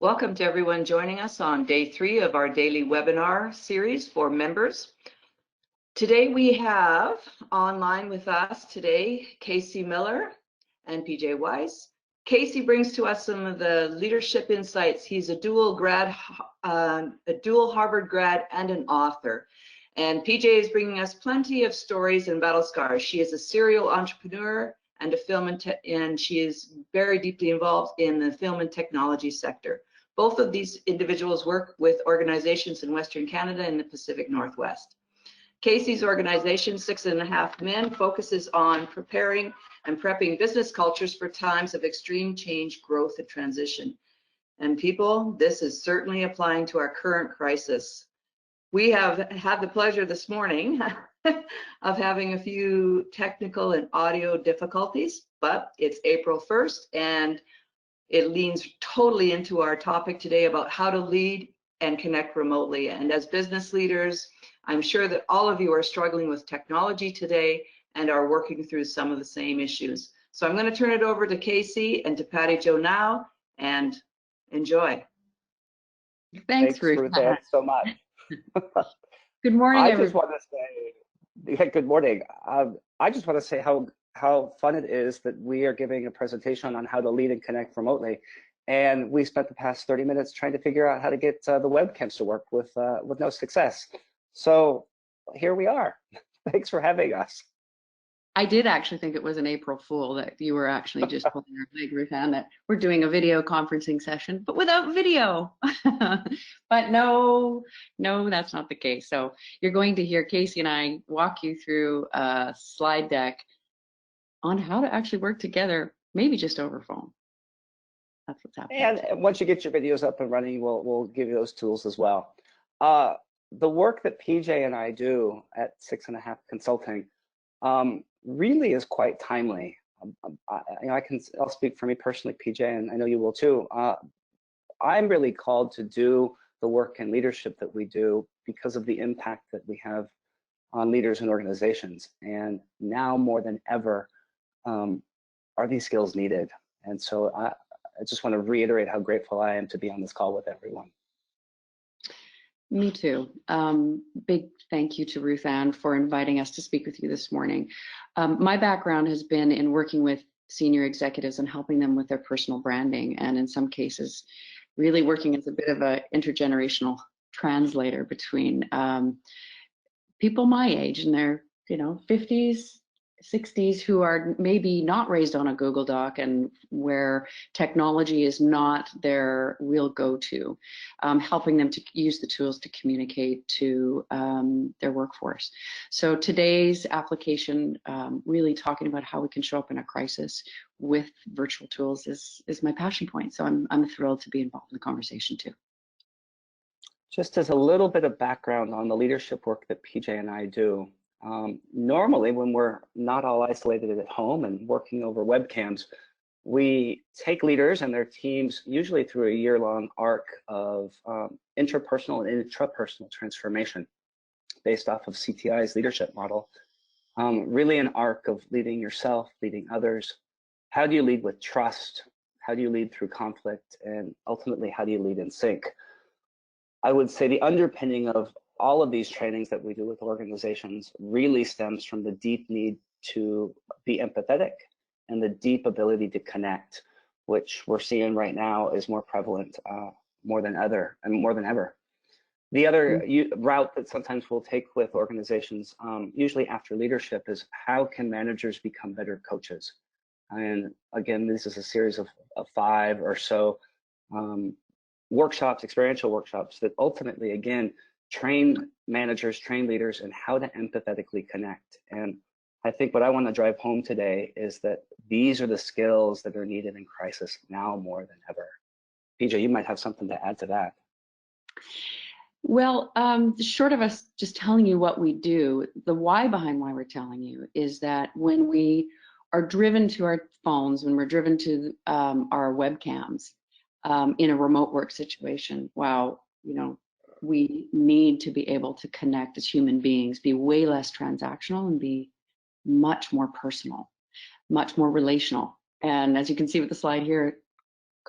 Welcome to everyone joining us on day 3 of our daily webinar series for members. Today we have online with us today Casey Miller and PJ Wiese. Casey brings to us some of the leadership insights. He's a dual Harvard grad and an author. And PJ is bringing us plenty of stories and battle scars. She is a serial entrepreneur and and she is very deeply involved in the film and technology sector. Both of these individuals work with organizations in Western Canada and the Pacific Northwest. Casey's organization, 6.5 Men, focuses on preparing and prepping business cultures for times of extreme change, growth, and transition. And people, this is certainly applying to our current crisis. We have had the pleasure this morning of having a few technical and audio difficulties, but it's April 1st and it leans totally into our topic today about how to lead and connect remotely. And as business leaders, I'm sure that all of you are struggling with technology today and are working through some of the same issues. So I'm going to turn it over to Casey and to Patty Jo now, and enjoy. Thanks Ruth Ann, so much. Good morning, I just want to say, yeah, good morning. I just want to say how fun it is that we are giving a presentation on how to lead and connect remotely. And we spent the past 30 minutes trying to figure out how to get the webcams to work with no success. So here we are. Thanks for having us. I did actually think it was an April Fool, that you were actually just pulling our leg, Ruth Ann, that we're doing a video conferencing session, but without video. But no, that's not the case. So you're going to hear Casey and I walk you through a slide deck on how to actually work together, maybe just over phone. That's what's happening. And once you get your videos up and running, we'll give you those tools as well. The work that PJ and I do at 6.5 Consulting really is quite timely. I'll speak for me personally, PJ, and I know you will too. I'm really called to do the work and leadership that we do because of the impact that we have on leaders and organizations. And now more than ever, are these skills needed? And so I just want to reiterate how grateful I am to be on this call with everyone. Me too. Big thank you to Ruth Ann for inviting us to speak with you this morning. My background has been in working with senior executives and helping them with their personal branding, and in some cases, really working as a bit of an intergenerational translator between people my age in their 50s, 60s, who are maybe not raised on a Google Doc and where technology is not their real go-to, helping them to use the tools to communicate to their workforce. So today's application, really talking about how we can show up in a crisis with virtual tools is my passion point. So I'm thrilled to be involved in the conversation too. Just as a little bit of background on the leadership work that PJ and I do, normally when we're not all isolated at home and working over webcams, we take leaders and their teams usually through a year-long arc of interpersonal and intrapersonal transformation based off of CTI's leadership model. Really an arc of leading yourself, leading others. How do you lead with trust? How do you lead through conflict? And ultimately, how do you lead in sync? I would say the underpinning of all of these trainings that we do with organizations really stems from the deep need to be empathetic and the deep ability to connect, which we're seeing right now is more prevalent more than ever. The other route that sometimes we'll take with organizations, usually after leadership, is how can managers become better coaches? And again, this is a series of 5 or so workshops, experiential workshops that ultimately, again, train managers, train leaders in how to empathetically connect. And I think what I want to drive home today is that these are the skills that are needed in crisis now more than ever. PJ, you might have something to add to that. Well, short of us just telling you what we do, the why behind why we're telling you is that when we are driven to our phones, when we're driven to our webcams in a remote work situation, wow, we need to be able to connect as human beings, be way less transactional and be much more personal, much more relational. And as you can see with the slide here,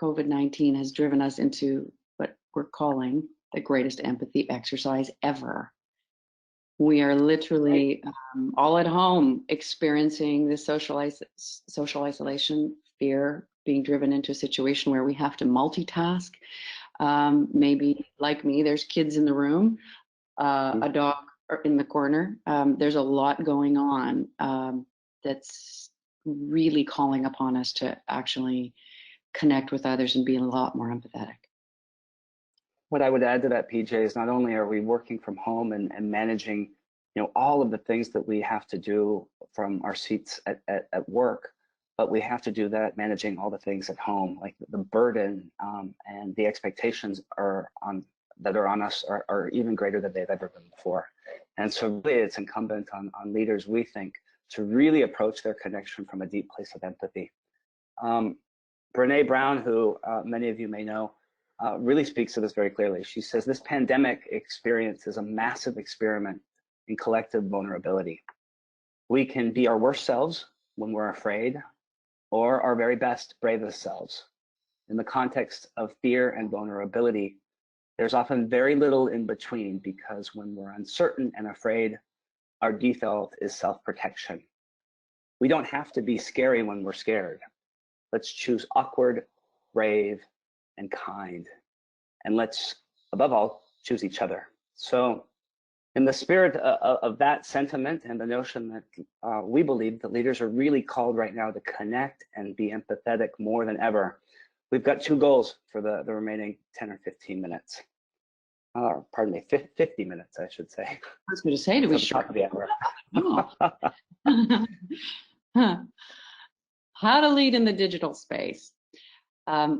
COVID-19 has driven us into what we're calling the greatest empathy exercise ever. We are literally all at home experiencing this social isolation, fear, being driven into a situation where we have to multitask. Maybe like me, there's kids in the room, a dog in the corner. There's a lot going on that's really calling upon us to actually connect with others and be a lot more empathetic. What I would add to that, PJ, is not only are we working from home and managing, all of the things that we have to do from our seats at work, but we have to do that managing all the things at home, like the burden and the expectations that are on us are even greater than they've ever been before. And so really it's incumbent on leaders, we think, to really approach their connection from a deep place of empathy. Brene Brown, who many of you may know, really speaks to this very clearly. She says, this pandemic experience is a massive experiment in collective vulnerability. We can be our worst selves when we're afraid, or our very best, bravest selves. In the context of fear and vulnerability, there's often very little in between, because when we're uncertain and afraid, our default is self-protection. We don't have to be scary when we're scared. Let's choose awkward, brave, and kind. And let's, above all, choose each other. So in the spirit of that sentiment and the notion that we believe that leaders are really called right now to connect and be empathetic more than ever, we've got two goals for the remaining 10 or 15 minutes. Pardon me, 50 minutes, I should say. I was going to say, do we short the hour? How to lead in the digital space.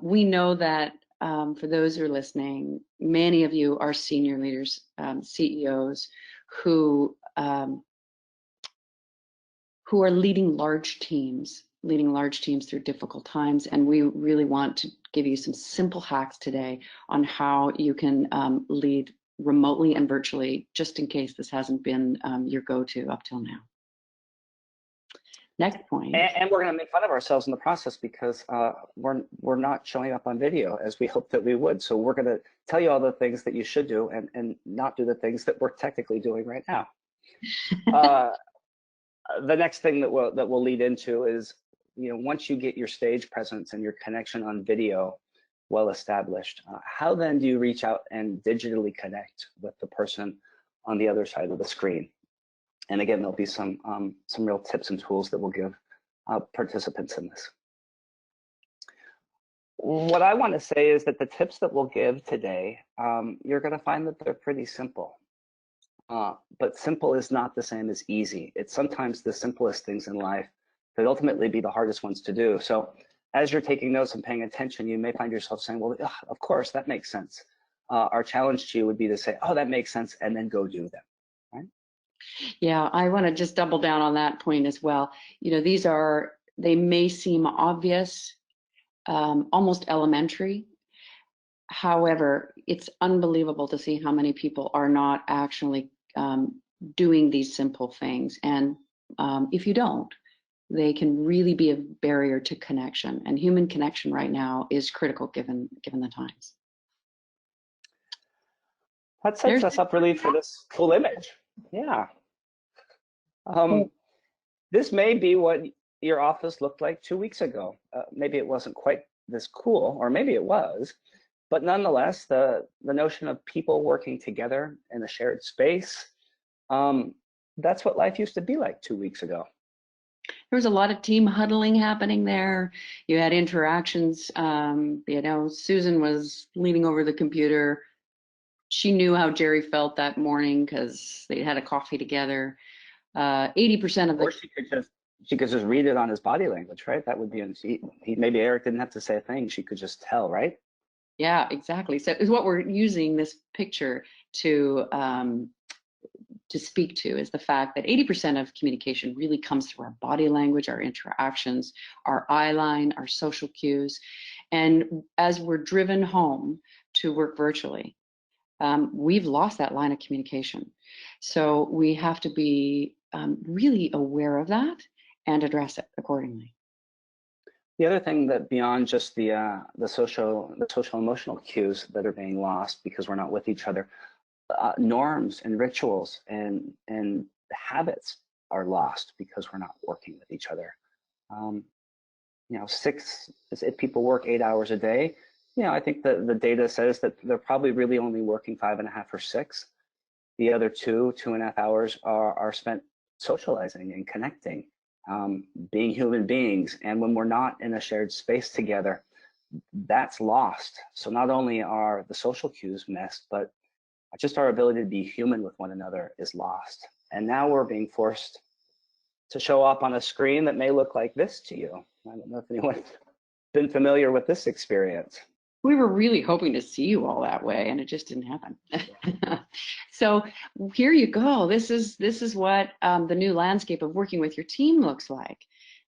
We know that for those who are listening, many of you are senior leaders, CEOs who are leading large teams through difficult times. And we really want to give you some simple hacks today on how you can lead remotely and virtually, just in case this hasn't been your go-to up till now. Next point. And we're going to make fun of ourselves in the process, because we're not showing up on video as we hoped that we would. So we're going to tell you all the things that you should do and not do the things that we're technically doing right now. The next thing that we'll lead into is, once you get your stage presence and your connection on video well established, how then do you reach out and digitally connect with the person on the other side of the screen? And again, there'll be some real tips and tools that we'll give participants in this. What I want to say is that the tips that we'll give today, you're going to find that they're pretty simple. But simple is not the same as easy. It's sometimes the simplest things in life that ultimately be the hardest ones to do. So as you're taking notes and paying attention, you may find yourself saying, well, of course, that makes sense. Our challenge to you would be to say, oh, that makes sense, and then go do them. Right? Yeah, I want to just double down on that point as well. They may seem obvious, almost elementary. However, it's unbelievable to see how many people are not actually doing these simple things. And if you don't, they can really be a barrier to connection. And human connection right now is critical given the times. That sets us up really for this cool image. Yeah. This may be what your office looked like 2 weeks ago. Maybe it wasn't quite this cool, or maybe it was, but nonetheless, the notion of people working together in a shared space, that's what life used to be like 2 weeks ago. There was a lot of team huddling happening there. You had interactions. Susan was leaning over the computer. She knew how Jerry felt that morning because they had a coffee together. 80% of the. Or she could just read it on his body language, right? That would be, maybe Eric didn't have to say a thing. She could just tell, right? Yeah, exactly. So is what we're using this picture to speak to, is the fact that 80% of communication really comes through our body language, our interactions, our eye line, our social cues. And as we're driven home to work virtually, we've lost that line of communication. So we have to be really aware of that and address it accordingly. The other thing that beyond just the social emotional cues that are being lost because we're not with each other, norms and rituals and habits are lost because we're not working with each other. You know, if people work 8 hours a day, you know, I think the data says that they're probably really only working 5.5 or 6. The other 2.5 hours are spent socializing and connecting, being human beings. And when we're not in a shared space together, that's lost. So not only are the social cues missed, but just our ability to be human with one another is lost. And now we're being forced to show up on a screen that may look like this to you. I don't know if anyone's been familiar with this experience. We were really hoping to see you all that way, and it just didn't happen. So here you go. This is what the new landscape of working with your team looks like.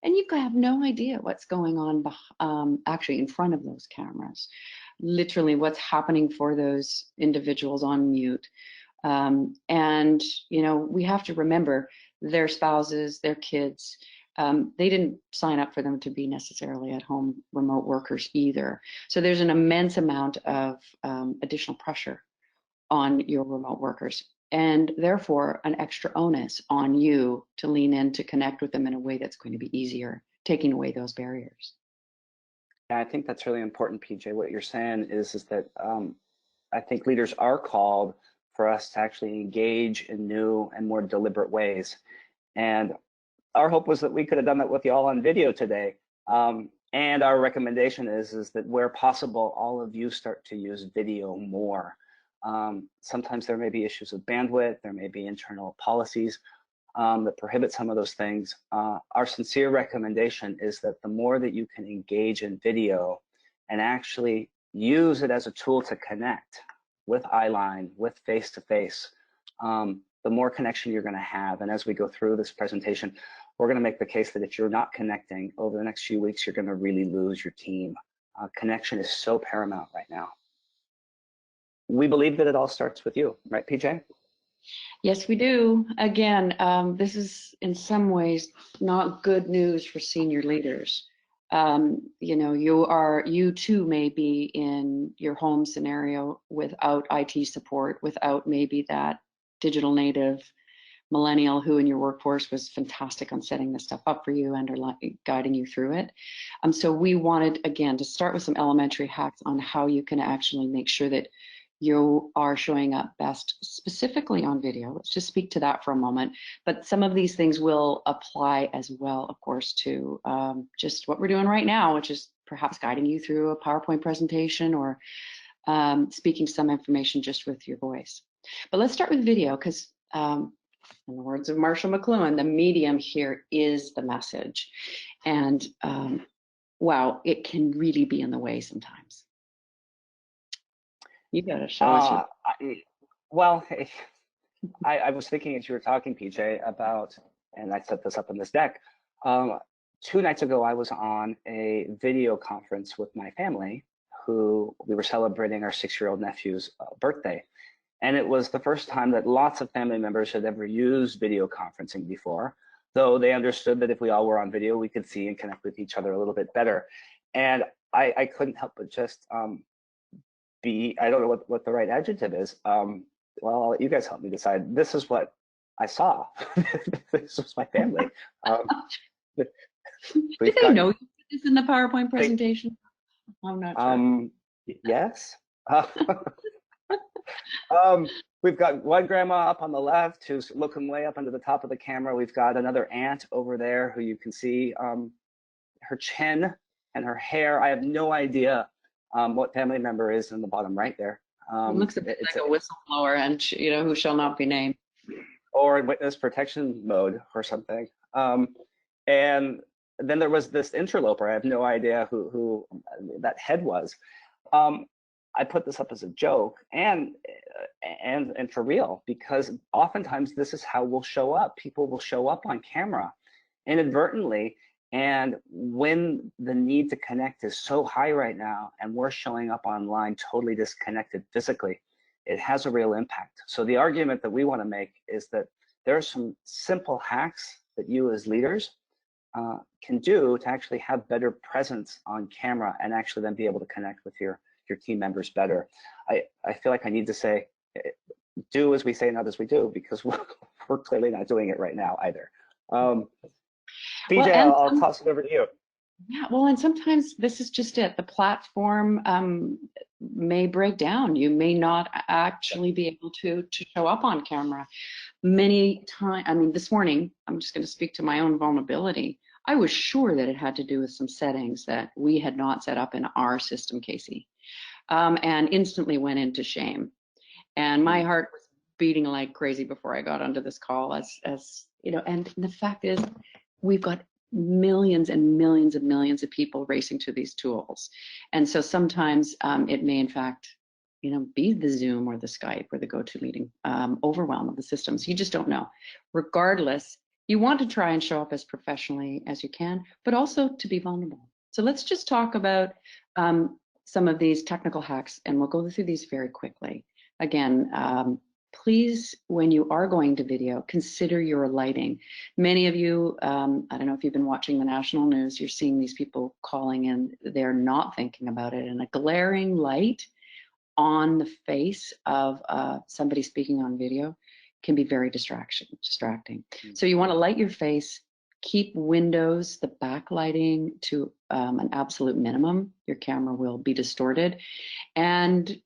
And you have no idea what's going on actually in front of those cameras. Literally what's happening for those individuals on mute. And, you know, we have to remember their spouses, their kids, they didn't sign up for them to be necessarily at home remote workers either. So there's an immense amount of additional pressure on your remote workers, and therefore an extra onus on you to lean in to connect with them in a way that's going to be easier, taking away those barriers. Yeah, I think that's really important, PJ. What you're saying is that I think leaders are called for us to actually engage in new and more deliberate ways. And our hope was that we could have done that with you all on video today. And our recommendation is that where possible, all of you start to use video more. Sometimes there may be issues with bandwidth, there may be internal policies that prohibit some of those things. Our sincere recommendation is that the more that you can engage in video and actually use it as a tool to connect with eyeline, with face-to-face, the more connection you're going to have. And as we go through this presentation, we're going to make the case that if you're not connecting over the next few weeks, you're going to really lose your team. Connection is so paramount right now. We believe that it all starts with you, right, PJ? Yes, we do. Again, this is in some ways not good news for senior leaders. You know, you too may be in your home scenario without IT support, without maybe that digital native millennial who in your workforce was fantastic on setting this stuff up for you and are guiding you through it. So we wanted, again, to start with some elementary hacks on how you can actually make sure that you are showing up best, specifically on video. Let's just speak to that for a moment. But some of these things will apply as well, of course, to just what we're doing right now, which is perhaps guiding you through a PowerPoint presentation or speaking some information just with your voice. But let's start with video, because in the words of Marshall McLuhan, the medium here is the message. And wow, it can really be in the way sometimes. You gotta show us. I was thinking as you were talking, PJ, about, and I set this up in this deck, 2 nights ago, I was on a video conference with my family, who we were celebrating our 6-year-old nephew's birthday. And it was the first time that lots of family members had ever used video conferencing before, though they understood that if we all were on video, we could see and connect with each other a little bit better. And I couldn't help but just I don't know what the right adjective is. Well, I'll let you guys help me decide. This is what I saw. This was my family. Did they know you put this in the PowerPoint presentation? I'm not sure. Yes. We've got one grandma up on the left who's looking way up under the top of the camera. We've got another aunt over there who you can see her chin and her hair. I have no idea what family member is in the bottom right there. It looks a bit like a whistleblower, and you know, who shall not be named. Or in witness protection mode or something. And then there was this interloper. I have no idea who that head was. I put this up as a joke and for real, because oftentimes this is how we'll show up. People will show up on camera inadvertently, and when the need to connect is so high right now and we're showing up online totally disconnected physically, it has a real impact. So the argument that we want to make is that there are some simple hacks that you as leaders can do to actually have better presence on camera and actually then be able to connect with your team members better. I feel like I need to say, do as we say, not as we do, because we're clearly not doing it right now either. PJ, I'll toss it over to you. Yeah, well, and sometimes this is just it. The platform may break down. You may not actually be able to show up on camera. Many times, I mean, this morning, I'm just going to speak to my own vulnerability. I was sure that it had to do with some settings that we had not set up in our system, Casey, and instantly went into shame. And my heart was beating like crazy before I got onto this call, as you know. And the fact is, we've got millions and millions and millions of people racing to these tools, and so sometimes it may, in fact, you know, be the Zoom or the Skype or the GoToMeeting overwhelm of the systems. You just don't know. Regardless, you want to try and show up as professionally as you can, but also to be vulnerable. So let's just talk about some of these technical hacks, and we'll go through these very quickly. Again, please, when you are going to video, consider your lighting. Many of you, I don't know if you've been watching the national news, you're seeing these people calling in, they're not thinking about it, and a glaring light on the face of somebody speaking on video can be very distracting. So you want to light your face, keep windows, the backlighting to an absolute minimum. Your camera will be distorted, and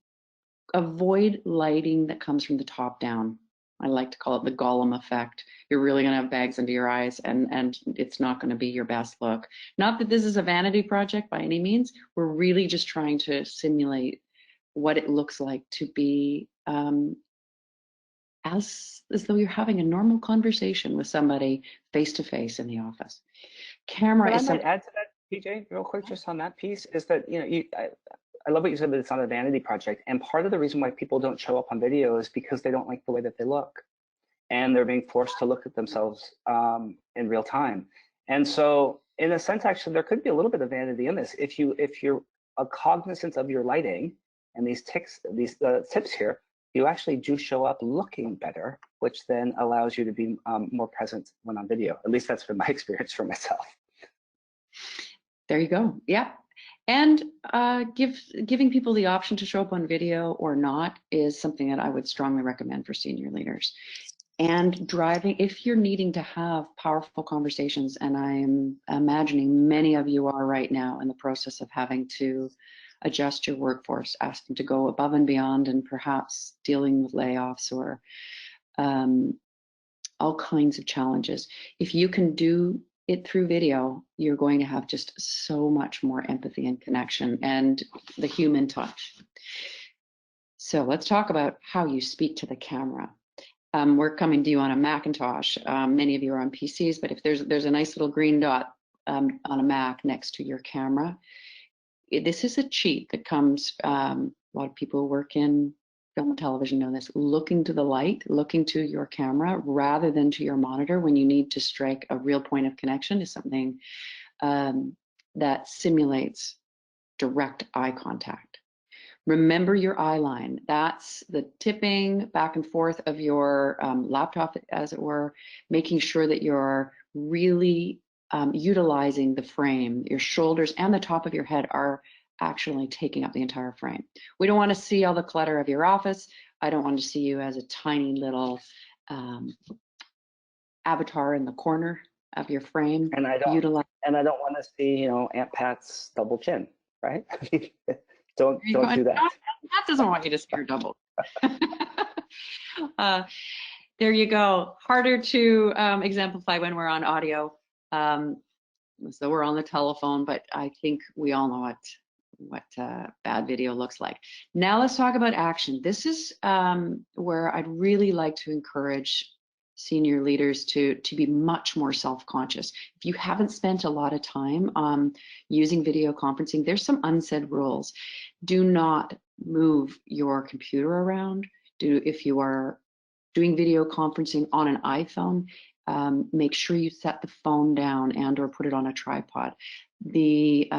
avoid lighting that comes from the top down. I like to call it the Gollum effect. You're really going to have bags under your eyes, and it's not going to be your best look. Not that this is a vanity project by any means. We're really just trying to simulate what it looks like to be as though you're having a normal conversation with somebody face to face in the office. Camera is something. I might add to that, PJ, real quick, just on that piece, is that, you know, I love what you said, that it's not a vanity project. And part of the reason why people don't show up on video is because they don't like the way that they look, and they're being forced to look at themselves in real time. And so, in a sense, actually, there could be a little bit of vanity in this. If you're cognizant of your lighting and these tips here, you actually do show up looking better, which then allows you to be more present when on video. At least that's been my experience for myself. There you go. Yeah. And giving people the option to show up on video or not is something that I would strongly recommend for senior leaders. And driving, if you're needing to have powerful conversations, and I'm imagining many of you are right now in the process of having to adjust your workforce, ask them to go above and beyond, and perhaps dealing with layoffs or all kinds of challenges. If you can do it through video, you're going to have just so much more empathy and connection and the human touch. So let's talk about how you speak to the camera. We're coming to you on a Macintosh. Many of you are on PCs, but if there's a nice little green dot on a Mac next to your camera, this is a cheat that comes, a lot of people who work in film and television know this, looking to the light, looking to your camera rather than to your monitor when you need to strike a real point of connection is something that simulates direct eye contact. Remember your eye line. That's the tipping back and forth of your laptop, as it were, making sure that you're really utilizing the frame. Your shoulders and the top of your head are actually taking up the entire frame. We don't want to see all the clutter of your office. I don't want to see you as a tiny little avatar in the corner of your frame. And I don't want to see, you know, Aunt Pat's double chin, right? Don't do that. That doesn't want you to see your double. There you go. Harder to exemplify when we're on audio. So we're on the telephone, but I think we all know what bad video looks like. Now let's talk about action. This is where I'd really like to encourage senior leaders to be much more self-conscious. If you haven't spent a lot of time using video conferencing, there's some unsaid rules. Do not move your computer around. If you are doing video conferencing on an iPhone, make sure you set the phone down and or put it on a tripod. The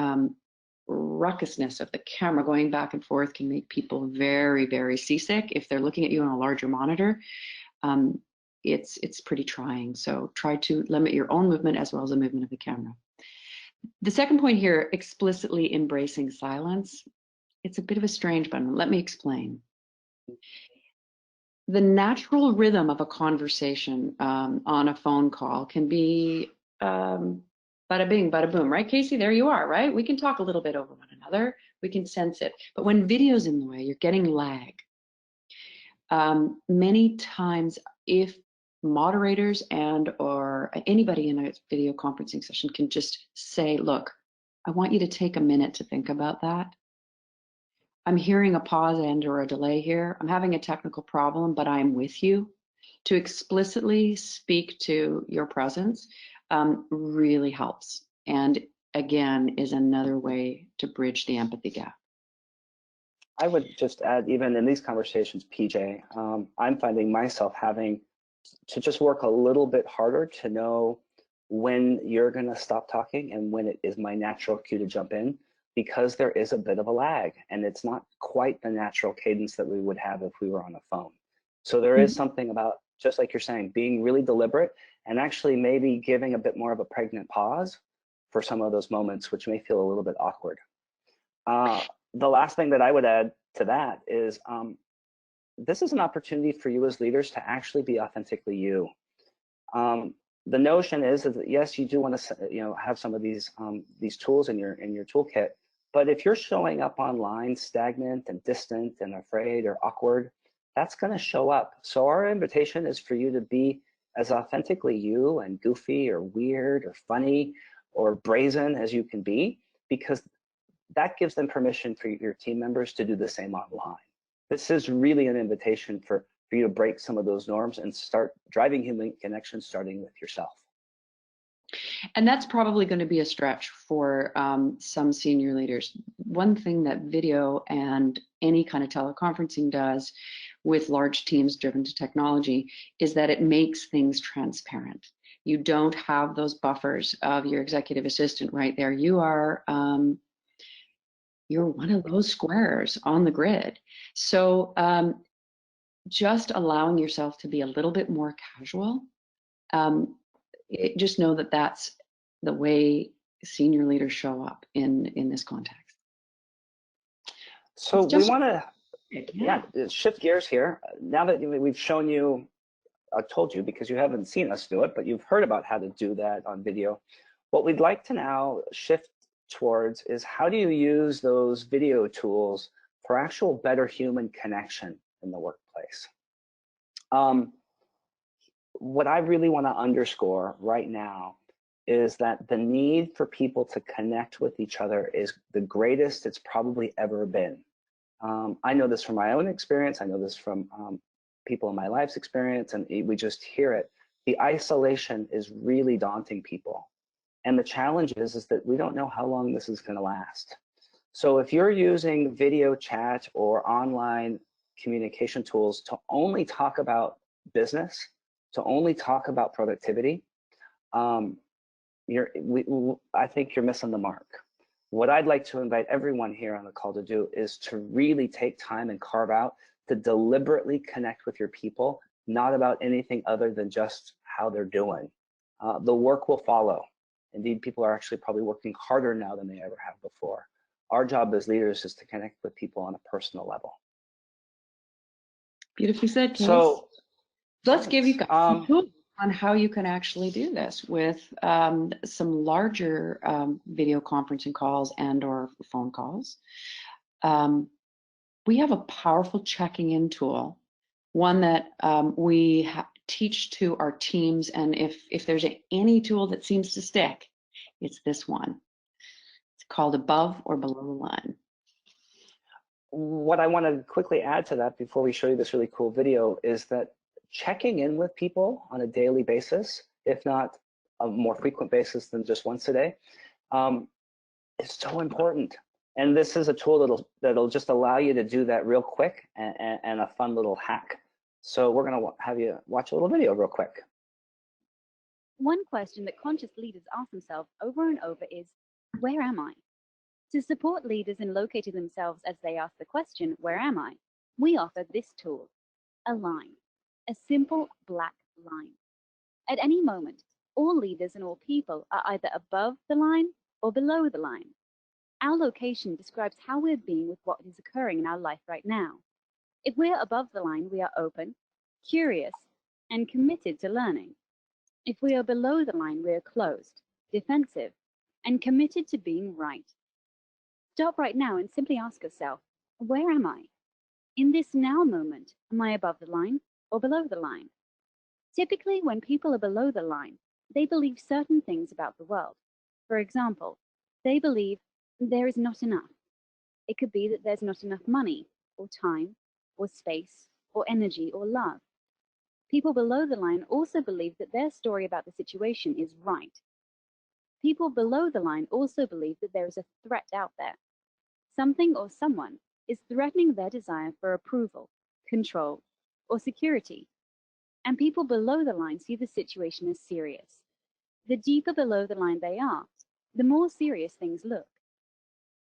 ruckusness of the camera going back and forth can make people very, very seasick if they're looking at you on a larger monitor. it's pretty trying. So try to limit your own movement as well as the movement of the camera. The second point here, explicitly embracing silence. It's a bit of a strange one. Let me explain. The natural rhythm of a conversation on a phone call can be bada bing, bada boom, right, Casey? There you are, right? We can talk a little bit over one another. We can sense it. But when video's in the way, you're getting lag. Many times, if moderators and or anybody in a video conferencing session can just say, look, I want you to take a minute to think about that. I'm hearing a pause and or a delay here. I'm having a technical problem, but I'm with you. To explicitly speak to your presence really helps. And again, is another way to bridge the empathy gap. I would just add, even in these conversations, PJ, I'm finding myself having to just work a little bit harder to know when you're going to stop talking and when it is my natural cue to jump in, because there is a bit of a lag and it's not quite the natural cadence that we would have if we were on a phone. So there is something about, just like you're saying, being really deliberate and actually maybe giving a bit more of a pregnant pause for some of those moments, which may feel a little bit awkward. The last thing that I would add to that is this is an opportunity for you as leaders to actually be authentically you. The notion is that yes, you do want to have some of these tools in your toolkit, but if you're showing up online stagnant and distant and afraid or awkward, that's going to show up. So our invitation is for you to be as authentically you and goofy or weird or funny or brazen as you can be, because that gives them permission for your team members to do the same online. This is really an invitation for you to break some of those norms and start driving human connection, starting with yourself. And that's probably going to be a stretch for some senior leaders. One thing that video and any kind of teleconferencing does with large teams driven to technology is that it makes things transparent. You don't have those buffers of your executive assistant right there. You are you're one of those squares on the grid. So just allowing yourself to be a little bit more casual. Just know that that's the way senior leaders show up in this context. So we want to shift gears here. Now that we've shown you, I told you because you haven't seen us do it, but you've heard about how to do that on video. What we'd like to now shift towards is how do you use those video tools for actual better human connection in the workplace? What I really want to underscore right now is that the need for people to connect with each other is the greatest it's probably ever been. I know this from my own experience. I know this from people in my life's experience, and we just hear it. The isolation is really daunting people. And the challenge is that we don't know how long this is going to last. So if you're using video chat or online communication tools to only talk about business, to only talk about productivity, I think you're missing the mark. What I'd like to invite everyone here on the call to do is to really take time and carve out to deliberately connect with your people, not about anything other than just how they're doing. The work will follow. Indeed, people are actually probably working harder now than they ever have before. Our job as leaders is to connect with people on a personal level. Beautifully said, Case. So let's give you guys some tools on how you can actually do this with some larger video conferencing calls and or phone calls. We have a powerful checking in tool, one that we teach to our teams, and if there's any tool that seems to stick, it's this one. It's called Above or Below the Line. What I want to quickly add to that before we show you this really cool video is that checking in with people on a daily basis, if not a more frequent basis than just once a day, is so important. And this is a tool that'll just allow you to do that real quick and a fun little hack. So we're going to have you watch a little video real quick. One question that conscious leaders ask themselves over and over is, where am I? To support leaders in locating themselves as they ask the question, where am I? We offer this tool, Align, a simple black line. At any moment, all leaders and all people are either above the line or below the line. Our location describes how we're being with what is occurring in our life right now. If we're above the line, we are open, curious, and committed to learning. If we are below the line, we are closed, defensive, and committed to being right. Stop right now and simply ask yourself, where am I? In this now moment, am I above the line or below the line? Typically, when people are below the line, they believe certain things about the world. For example, they believe there is not enough. It could be that there's not enough money, or time, or space, or energy, or love. People below the line also believe that their story about the situation is right. People below the line also believe that there is a threat out there. Something or someone is threatening their desire for approval, control, or security. And people below the line see the situation as serious. The deeper below the line they are, the more serious things look.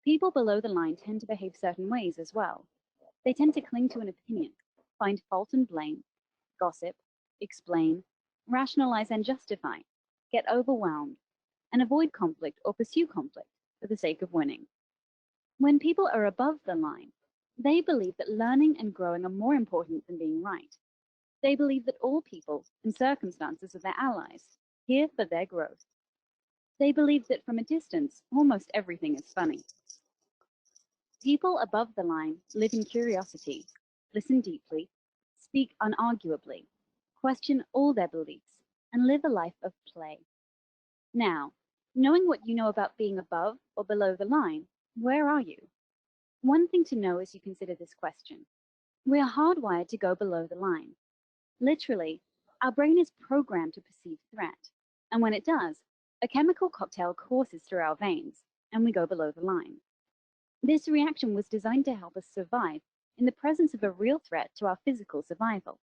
People below the line tend to behave certain ways as well. They tend to cling to an opinion, find fault and blame, gossip, explain, rationalize and justify, get overwhelmed, and avoid conflict or pursue conflict for the sake of winning. When people are above the line, they believe that learning and growing are more important than being right. They believe that all people and circumstances are their allies, here for their growth. They believe that from a distance, almost everything is funny. People above the line live in curiosity, listen deeply, speak unarguably, question all their beliefs, and live a life of play. Now, knowing what you know about being above or below the line, where are you? One thing to know as you consider this question. We are hardwired to go below the line. Literally, our brain is programmed to perceive threat, and when it does, a chemical cocktail courses through our veins, and we go below the line. This reaction was designed to help us survive in the presence of a real threat to our physical survival.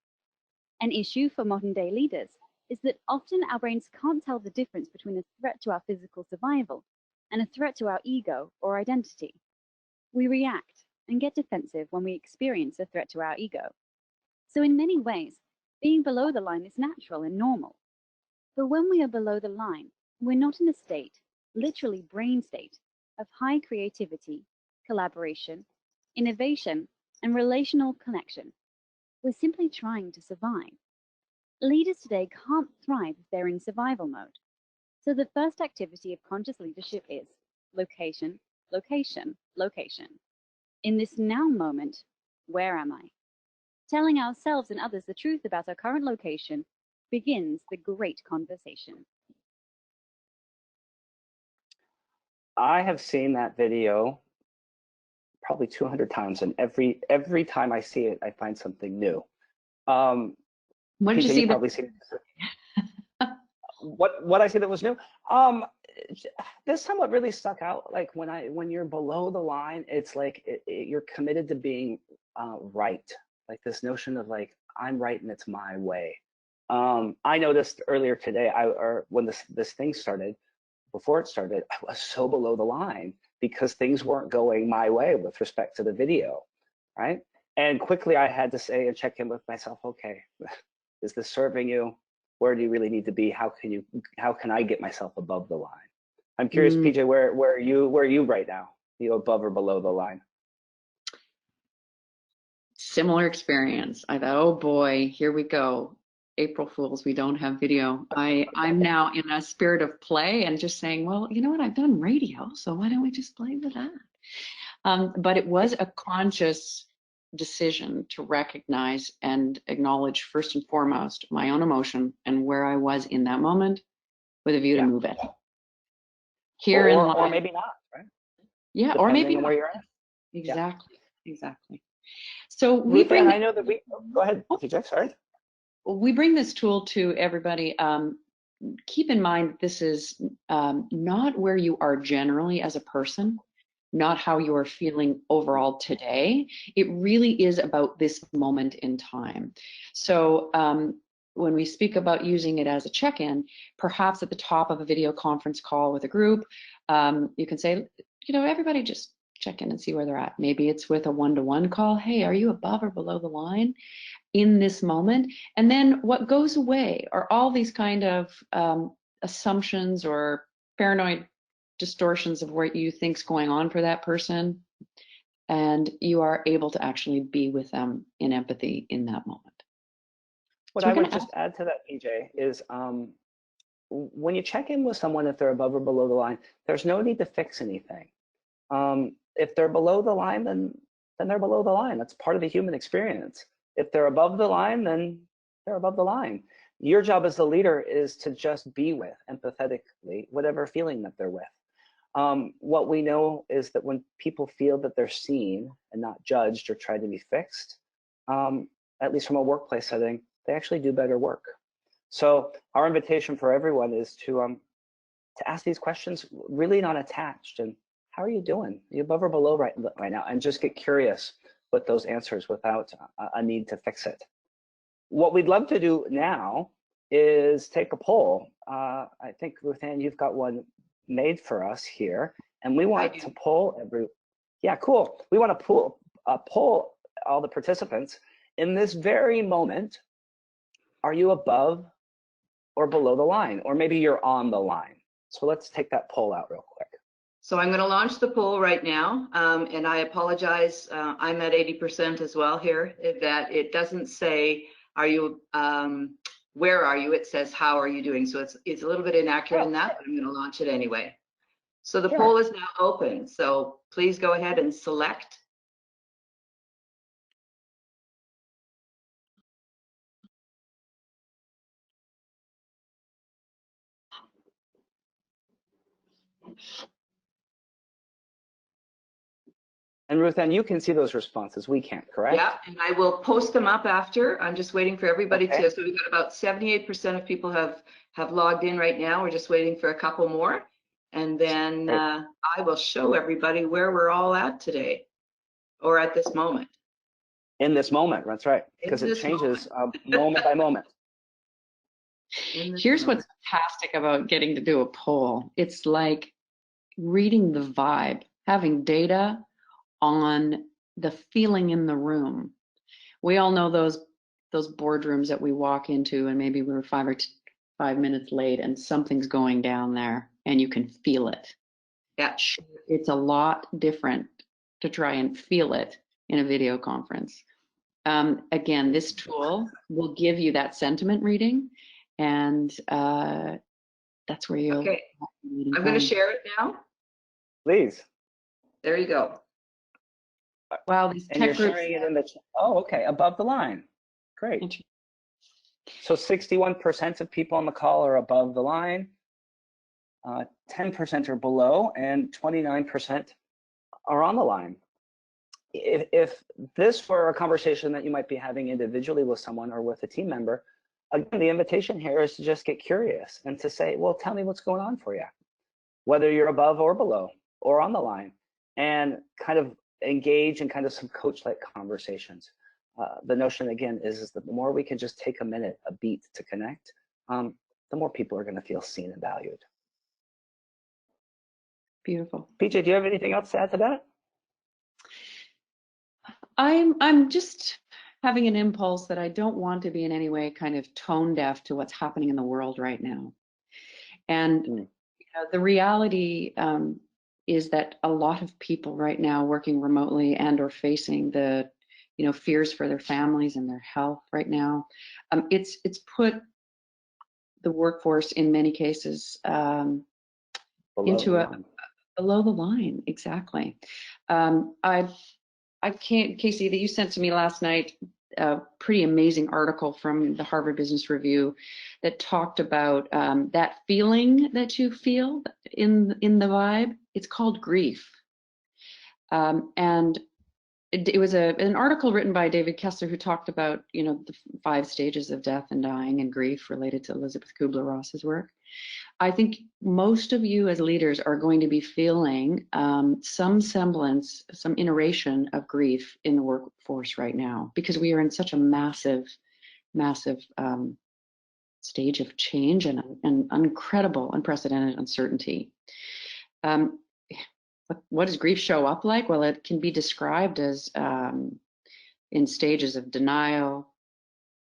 An issue for modern-day leaders is that often our brains can't tell the difference between a threat to our physical survival and a threat to our ego or identity. We react and get defensive when we experience a threat to our ego. So in many ways, being below the line is natural and normal. But when we are below the line, we're not in a state, literally brain state, of high creativity, collaboration, innovation, and relational connection. We're simply trying to survive. Leaders today can't thrive if they're in survival mode. So the first activity of conscious leadership is location, location, location. In this now moment, where am I? Telling ourselves and others the truth about our current location begins the great conversation. I have seen that video probably 200 times, and every time I see it, I find something new. What did you see? Probably see what I see that was new. This time what really stuck out, like when you're below the line, it's like you're committed to being right. Like this notion of like, I'm right and it's my way. I noticed earlier today, or when this thing started, before it started, I was so below the line because things weren't going my way with respect to the video, right? And quickly I had to say and check in with myself, okay, is this serving you? Where do you really need to be? How can I get myself above the line? I'm curious, PJ, where are you right now? Are you above or below the line? Similar experience. I thought, oh boy, here we go. April Fools, we don't have video. I'm now in a spirit of play and just saying, well, you know what, I've done radio, so why don't we just play with that? But it was a conscious decision to recognize and acknowledge first and foremost my own emotion and where I was in that moment with a view to move it. Here in life, or maybe not, right? Yeah, Depending or maybe on where you're at. Exactly, exactly. So we bring. I know that we. Go ahead, PJ. Sorry. We bring this tool to everybody. Keep in mind, this is not where you are generally as a person, not how you are feeling overall today. It really is about this moment in time. So when we speak about using it as a check-in, perhaps at the top of a video conference call with a group, you can say, you know, everybody just check in and see where they're at. Maybe it's with a one-to-one call. Hey, are you above or below the line? in this moment. And then what goes away are all these kind of assumptions or paranoid distortions of what you think's going on for that person. And you are able to actually be with them in empathy in that moment. What So I would just add to that, PJ, is when you check in with someone, if they're above or below the line, there's no need to fix anything. If they're below the line, then they're below the line. That's part of the human experience. If they're above the line, then they're above the line. Your job as the leader is to just be with, empathetically, whatever feeling that they're with. What we know is that when people feel that they're seen and not judged or tried to be fixed, at least from a workplace setting, they actually do better work. So our invitation for everyone is to ask these questions really not attached. And how are you doing? Are you above or below right now? And just get curious with those answers without a need to fix it. What we'd love to do now is take a poll. I think, Ruth Ann, you've got one made for us here, and we want to poll yeah, cool. We want to poll all the participants in this very moment. Are you above or below the line? Or maybe you're on the line. So let's take that poll out real quick. So I'm going to launch the poll right now, and I apologize. I'm at 80% as well here. That it doesn't say, "Are you? Where are you?" It says, "How are you doing?" So it's a little bit inaccurate in that, but I'm going to launch it anyway. So the poll is now open. So please go ahead and select. And Ruth Ann, you can see those responses. We can't, correct? Yeah, and I will post them up after. I'm just waiting for everybody to. So we've got about 78% of people have logged in right now. We're just waiting for a couple more, and then I will show everybody where we're all at today, or at this moment. In this moment, that's right, because it changes moment by moment. Here's what's fantastic about getting to do a poll. It's like reading the vibe, having data on the feeling in the room. We all know those boardrooms that we walk into and maybe we're 5 minutes late and something's going down there and you can feel it. Yeah. It's a lot different to try and feel it in a video conference. Again, this tool will give you that sentiment reading, and that's where you'll. Okay, I'm going to share it now. Please. There you go. Wow, these and tech you're groups. sharing it in the. Oh, okay, above the line. Great. So 61% of people on the call are above the line, 10% are below, and 29% are on the line. If this were a conversation that you might be having individually with someone or with a team member, again, the invitation here is to just get curious and to say, well, tell me what's going on for you, whether you're above or below or on the line, and kind of engage in kind of some coach-like conversations. The notion, again, is that the more we can just take a minute, a beat to connect, the more people are going to feel seen and valued. Beautiful. PJ, do you have anything else to add to that? I'm just having an impulse that I don't want to be in any way kind of tone deaf to what's happening in the world right now. And you know, the reality is that a lot of people right now working remotely and or facing the fears for their families and their health right now. It's put the workforce in many cases into a below the line. Exactly. I can't, Casey, that you sent to me last night, a pretty amazing article from the Harvard Business Review that talked about that feeling that you feel in the vibe. It's called grief. And it was an article written by David Kessler who talked about, the 5 stages of death and dying and grief related to Elizabeth Kubler-Ross's work. I think most of you as leaders are going to be feeling some semblance, some iteration of grief in the workforce right now, because we are in such a massive stage of change and incredible, unprecedented uncertainty. What does grief show up like? Well, it can be described as in stages of denial,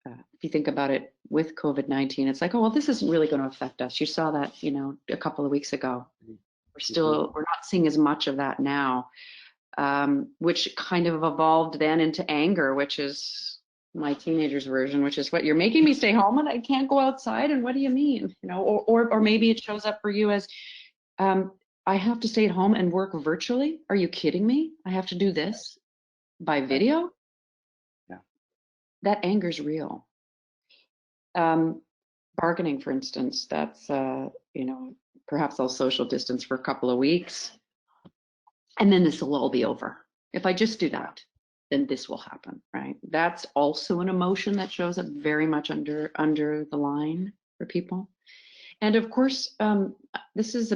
if you think about it with COVID-19, it's like, oh, well, this isn't really going to affect us. You saw that, you know, a couple of weeks ago. We're not seeing as much of that now, which kind of evolved then into anger, which is my teenager's version, which is what you're making me stay home and I can't go outside. And what do you mean? You know, or maybe it shows up for you as, I have to stay at home and work virtually. Are you kidding me? I have to do this by video? Yeah. That anger's real. Bargaining, for instance, that's, you know, perhaps I'll social distance for a couple of weeks and then this will all be over. If I just do that, then this will happen, right? That's also an emotion that shows up very much under the line for people. And of course, this is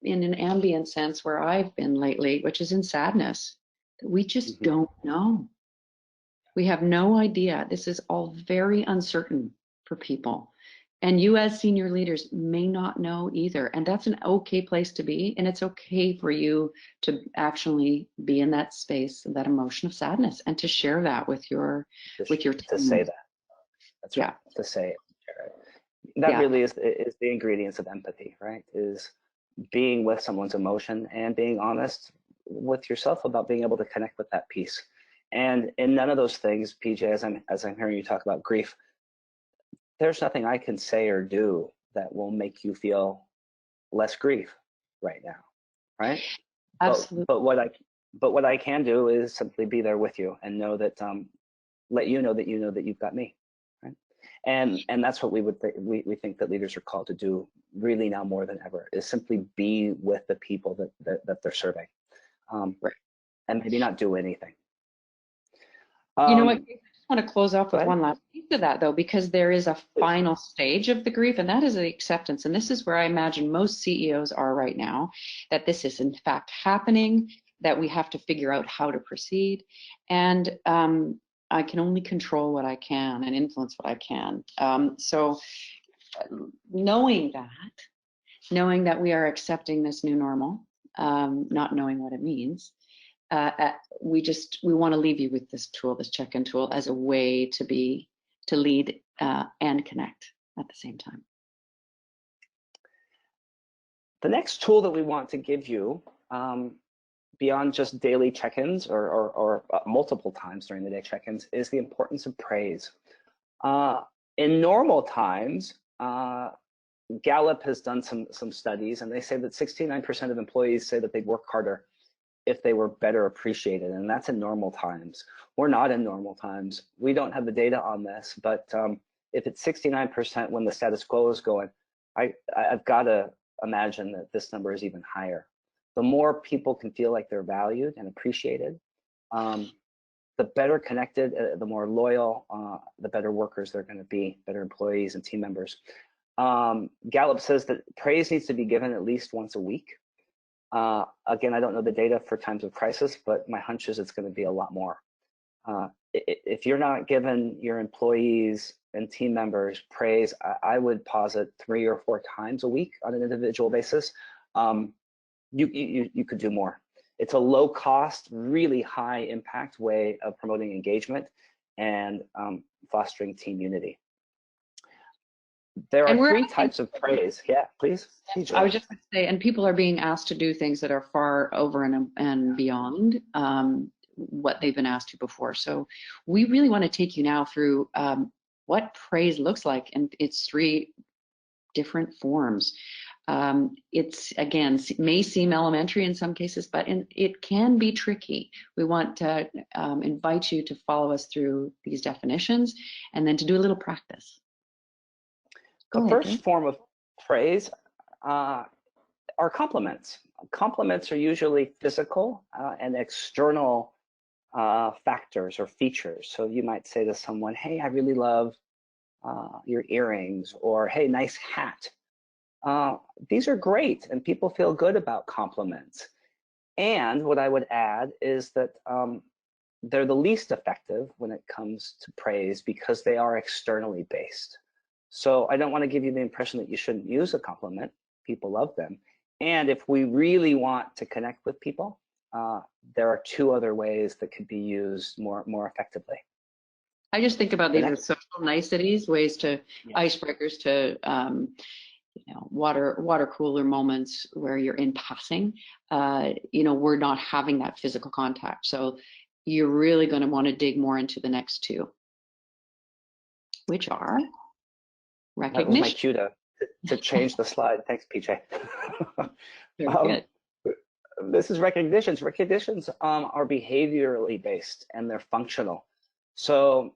in an ambient sense where I've been lately, which is in sadness. We just don't know. We have no idea. This is all very uncertain for people. And you as senior leaders may not know either. And that's an okay place to be. And it's okay for you to actually be in that space, that emotion of sadness, and to share that with your team. To say that. That's right. To say it. That really is the ingredients of empathy, right? Is being with someone's emotion and being honest with yourself about being able to connect with that piece. And in none of those things, PJ, as I'm hearing you talk about grief, there's nothing I can say or do that will make you feel less grief right now, right? Absolutely. But what I can do is simply be there with you and know that, let you know that you've got me, right? And that's what we think that leaders are called to do really now more than ever, is simply be with the people that they're serving, right? And maybe not do anything. You know what? I just want to close off with one last piece of that, though, because there is a final stage of the grief, and that is the acceptance. And this is where I imagine most CEOs are right now, that this is in fact happening, that we have to figure out how to proceed. And I can only control what I can and influence what I can. So knowing that we are accepting this new normal, not knowing what it means, we want to leave you with this tool, this check-in tool, as a way to lead and connect at the same time. The next tool that we want to give you, beyond just daily check-ins or multiple times during the day check-ins, is the importance of praise. In normal times, Gallup has done some studies, and they say that 69% of employees say that they'd work harder if they were better appreciated, and that's in normal times. We're not in normal times. We don't have the data on this, but if it's 69% when the status quo is going, I've got to imagine that this number is even higher. The more people can feel like they're valued and appreciated, the better connected, the more loyal, the better workers they're going to be, better employees and team members. Gallup says that praise needs to be given at least once a week. Again, I don't know the data for times of crisis, but my hunch is it's going to be a lot more. If you're not giving your employees and team members praise, I would posit 3 or 4 times a week on an individual basis. You could do more. It's a low cost, really high impact way of promoting engagement and fostering team unity. There are 3 types of praise. Yeah, please. I was just going to say, and people are being asked to do things that are far over and beyond what they've been asked to before. So we really want to take you now through what praise looks like in its 3 different forms. It's, again, may seem elementary in some cases, but it can be tricky. We want to invite you to follow us through these definitions and then to do a little practice. The first form of praise are compliments. Compliments are usually physical and external factors or features. So you might say to someone, hey, I really love your earrings, or hey, nice hat. These are great, and people feel good about compliments. And what I would add is that they're the least effective when it comes to praise because they are externally based. So I don't want to give you the impression that you shouldn't use a compliment. People love them. And if we really want to connect with people, there are 2 other ways that could be used more effectively. I just think about these The as social niceties, ways to icebreakers to water cooler moments where you're in passing. We're not having that physical contact, so you're really going to want to dig more into the next two, which are recognition. That was my cue to change the slide. Thanks, PJ. Very good. This is recognitions. Recognitions are behaviorally based and they're functional. So,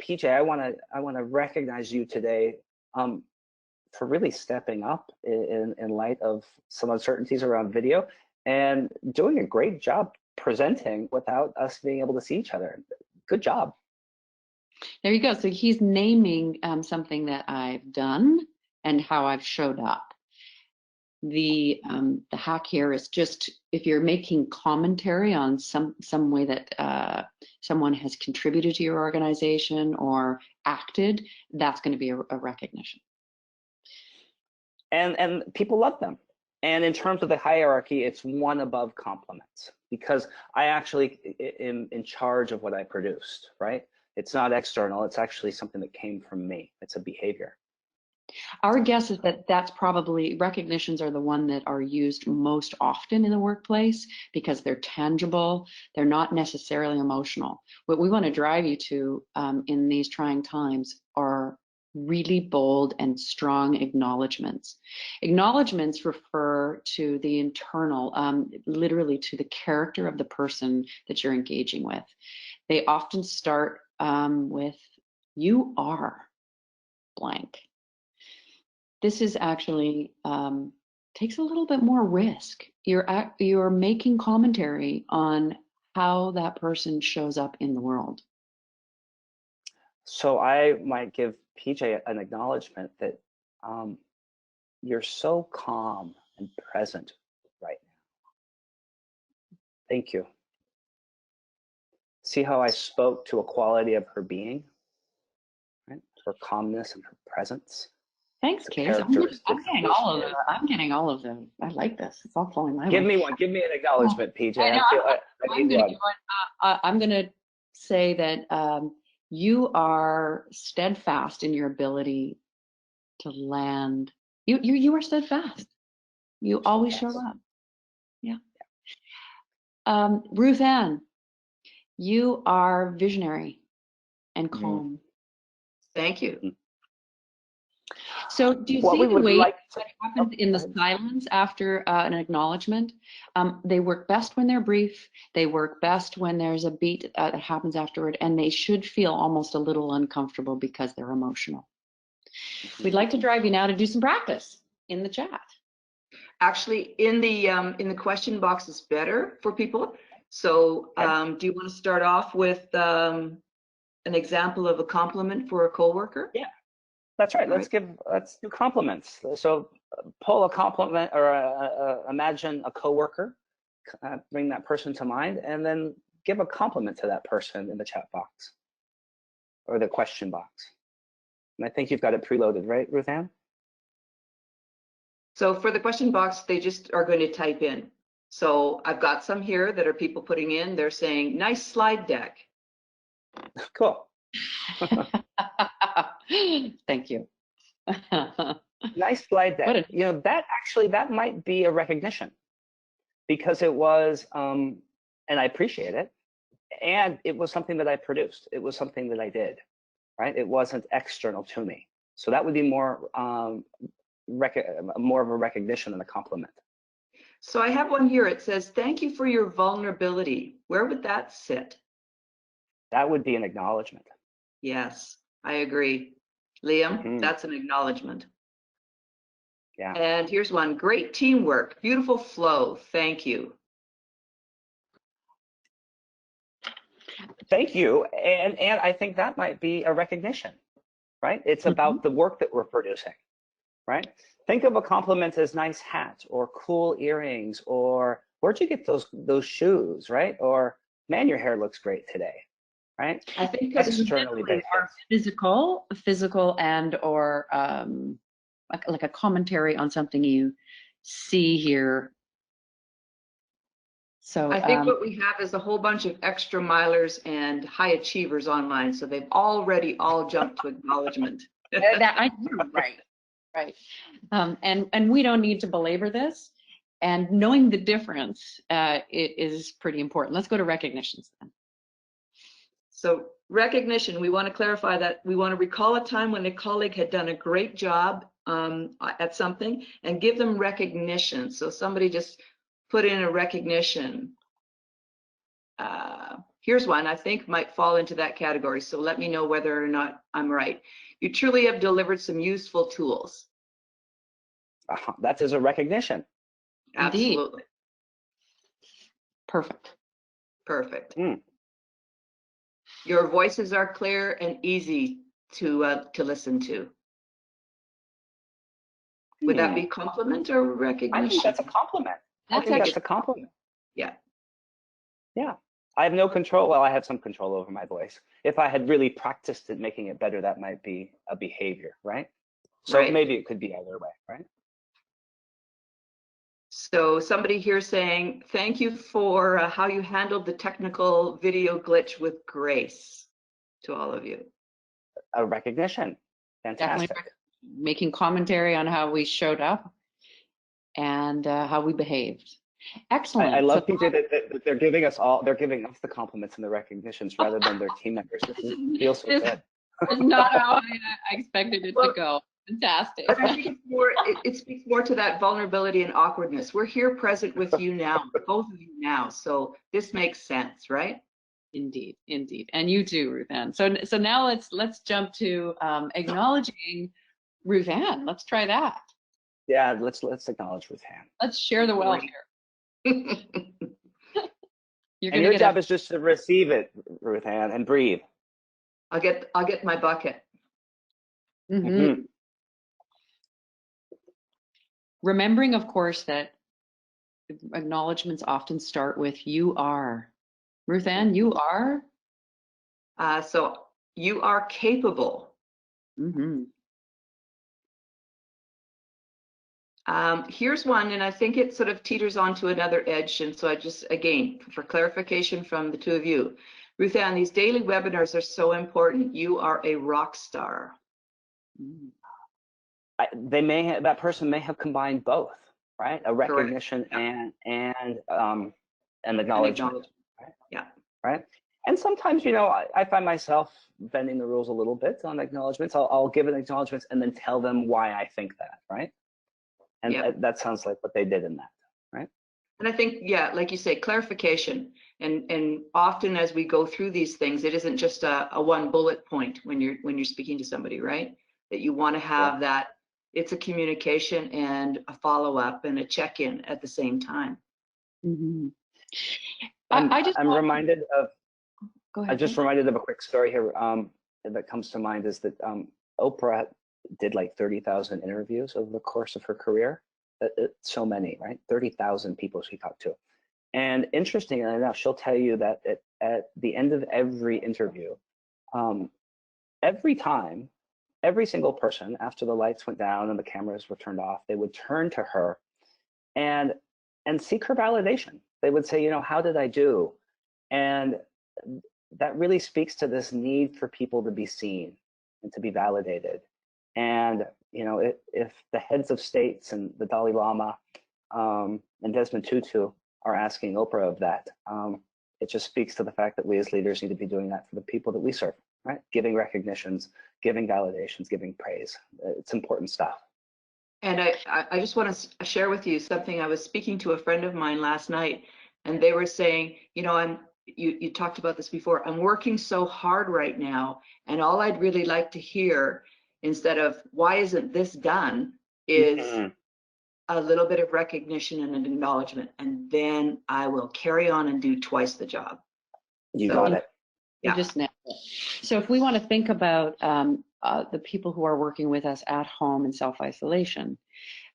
PJ, I want to recognize you today for really stepping up in light of some uncertainties around video and doing a great job presenting without us being able to see each other. Good job. There you go. So he's naming something that I've done and how I've showed up. The hack here is just if you're making commentary on some way that someone has contributed to your organization or acted, that's going to be a recognition. And people love them. And in terms of the hierarchy, it's one above compliments because I actually am in charge of what I produced, right? It's not external. It's actually something that came from me. It's a behavior. Our guess is that that's probably recognitions are the one that are used most often in the workplace because they're tangible. They're not necessarily emotional. What we want to drive you to in these trying times are really bold and strong acknowledgements. Acknowledgements refer to the internal, literally to the character of the person that you're engaging with. They often start with, "You are blank." This is actually takes a little bit more risk. You're making commentary on how that person shows up in the world. So I might give PJ an acknowledgement that you're so calm and present right now. Thank you. See how I spoke to a quality of her being, right? Her calmness and her presence. Thanks, Case. I'm getting all of them. I'm getting all of them. I like this. It's all flowing my way. Give me one. Give me an acknowledgement, PJ. I'm going to say that you are steadfast in your ability to land. You are steadfast. You always show up. Yeah. Ruth Ann, you are visionary and calm. Thank you. So do you see the way that happens in the silence after an acknowledgement? They work best when they're brief. They work best when there's a beat that happens afterward, and they should feel almost a little uncomfortable because they're emotional. We'd like to drive you now to do some practice in the chat. Actually, in the question box is better for people. So do you want to start off with an example of a compliment for a coworker? Yeah. That's right. Let's do compliments. So pull a compliment or imagine a coworker, bring that person to mind, and then give a compliment to that person in the chat box or the question box. And I think you've got it preloaded, right, Ruth Ann? So for the question box, they just are going to type in. So I've got some here that are people putting in. They're saying, "Nice slide deck." Cool. Thank you. Nice slide deck. That might be a recognition because it was, and I appreciate it, and it was something that I produced. It was something that I did, right? It wasn't external to me. So that would be more of a recognition than a compliment. So I have one here. It says, "Thank you for your vulnerability." Where would that sit? That would be an acknowledgement. Yes, I agree. Liam, that's an acknowledgement. Yeah. And here's one. "Great teamwork, beautiful flow, thank you." Thank you. And I think that might be a recognition, right? It's about the work that we're producing, right? Think of a compliment as nice hat or cool earrings or where'd you get those shoes, right? Or man, your hair looks great today, right? I think externally based. Physical and or like a commentary on something you see here. So I think what we have is a whole bunch of extra milers and high achievers online. So they've already all jumped to acknowledgement. right. And we don't need to belabor this. And knowing the difference it is pretty important. Let's go to recognitions then. So recognition, we want to clarify that we want to recall a time when a colleague had done a great job at something and give them recognition. So somebody just put in a recognition. Here's one I think might fall into that category. So let me know whether or not I'm right. You truly have delivered some useful tools. That is a recognition. Indeed. Absolutely. Perfect. Perfect. Your voices are clear and easy to listen to. Would that be compliment or recognition? I think that's a compliment. I think that's a compliment. Yeah. Yeah. I have no control. Well, I have some control over my voice. If I had really practiced it, making it better, that might be a behavior, right? So maybe it could be either way, right? So somebody here saying, thank you for how you handled the technical video glitch with grace, to all of you. A recognition. Fantastic. Definitely making commentary on how we showed up and how we behaved. Excellent. I love, PJ, that they're giving us the compliments and the recognitions rather than their team members. This feels so good. It's not how I expected it to go. Fantastic. But I think it's more, it speaks more to that vulnerability and awkwardness. We're here present with you now, both of you now. So this makes sense, right? Indeed, indeed. And you too, Ruth Ann. So now let's jump to acknowledging Ruth Ann. Let's try that. Yeah, let's acknowledge Ruth Ann. Let's share the wealth here. Your job is just to receive it, Ruth Ann, and breathe. I'll get my bucket. Remembering, of course, that acknowledgements often start with "you are." Ruth Ann, you are? So you are capable. Here's one, and I think it sort of teeters onto another edge. And so I just, again, for clarification from the two of you, Ruth Ann, these daily webinars are so important. You are a rock star. That person may have combined both, right? A recognition and acknowledgement. Right? Yeah. Right. And sometimes, I find myself bending the rules a little bit on acknowledgements. I'll give an acknowledgement and then tell them why I think that, right? And that sounds like what they did in that, right? And I think, like you say, clarification. And often as we go through these things, it isn't just a one bullet point when you're speaking to somebody, right? That you want to have that. It's a communication and a follow-up and a check-in at the same time. I'm reminded of. Go ahead. I'm just reminded of a quick story here that comes to mind is that Oprah did like 30,000 interviews over the course of her career. So many, right? 30,000 people she talked to. And interestingly enough, she'll tell you that at the end of every interview, every time, every single person, after the lights went down and the cameras were turned off, they would turn to her and seek her validation. They would say, how did I do? And that really speaks to this need for people to be seen and to be validated. And, if the heads of states and the Dalai Lama and Desmond Tutu are asking Oprah of that, it just speaks to the fact that we as leaders need to be doing that for the people that we serve, right? Giving recognitions, giving validations, giving praise. It's important stuff. And I just want to share with you something. I was speaking to a friend of mine last night, and they were saying, you talked about this before, I'm working so hard right now, and all I'd really like to hear, instead of why isn't this done, is a little bit of recognition and an acknowledgement, and then I will carry on and do twice the job. You got it. You just nailed it. So if we want to think about the people who are working with us at home in self-isolation,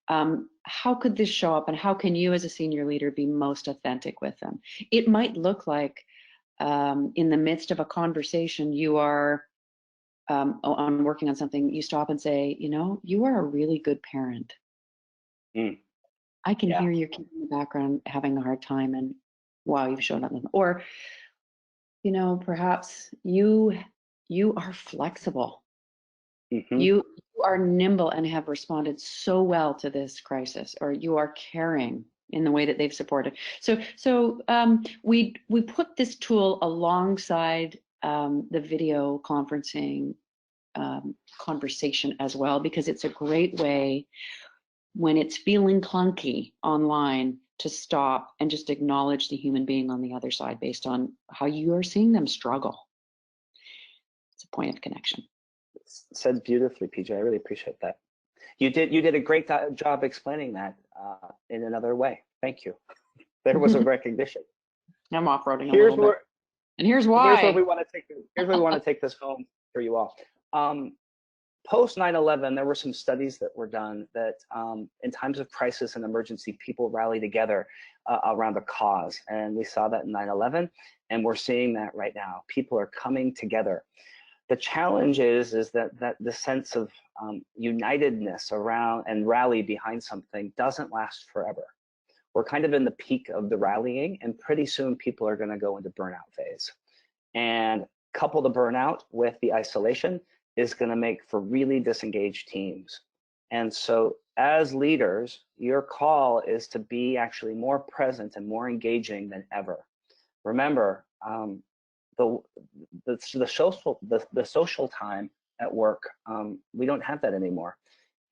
how could this show up, and how can you as a senior leader be most authentic with them? It might look like in the midst of a conversation, you are on working on something, you stop and say, you are a really good parent. I can hear your kid in the background having a hard time, and while you've shown up. Or, you know, perhaps you are flexible. Mm-hmm. You are nimble and have responded so well to this crisis, or you are caring in the way that they've supported. So we put this tool alongside the video conferencing conversation as well, because it's a great way when it's feeling clunky online to stop and just acknowledge the human being on the other side based on how you are seeing them struggle. It's a point of connection. Said beautifully, PJ. I really appreciate that. You did a great job explaining that in another way. Thank you. There was a recognition. I'm off-roading a little bit. And here's why. Here's where we want to take this home for you all. Post 9/11, there were some studies that were done that in times of crisis and emergency, people rally together around a cause. And we saw that in 9/11, and we're seeing that right now. People are coming together. The challenge is that the sense of unitedness around and rally behind something doesn't last forever. We're kind of in the peak of the rallying, and pretty soon people are going to go into burnout phase. And couple the burnout with the isolation is going to make for really disengaged teams. And so as leaders, your call is to be actually more present and more engaging than ever. Remember, the social time at work, we don't have that anymore.